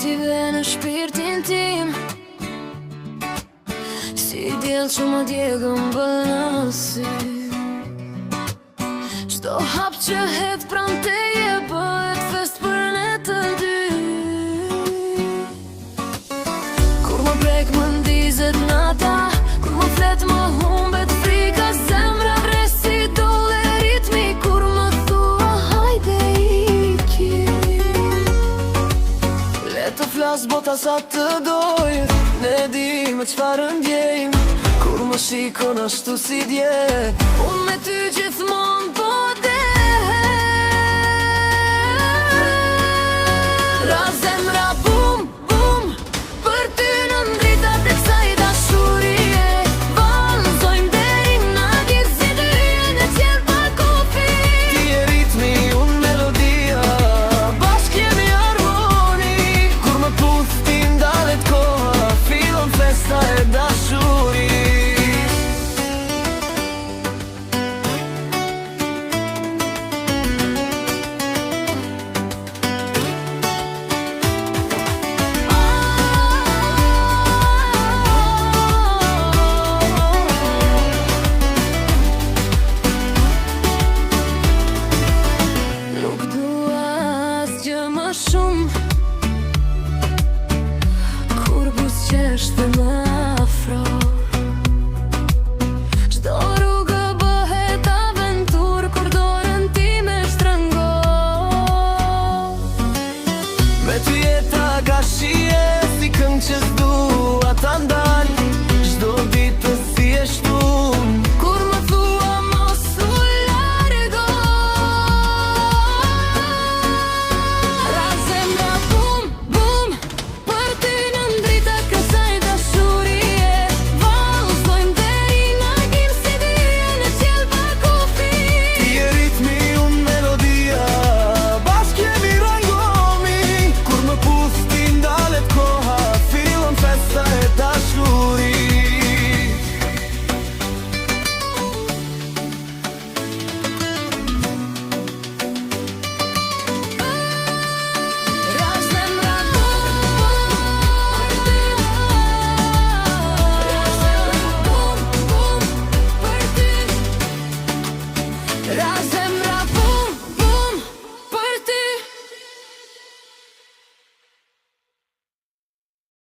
ty në shpirtin tim, si djellë që më djegën bënë si. Çdo hap që het pranë teje bëhet fest për ne të dy. Kur më prek më ndizet nata, kur më flet më humbet frika, zemra vres si dole ritmi, kur më thua hajde iki. Le të flas bota sa të doj, ne di me çfarë ndjejmë, kur më shikon ashtu si dje.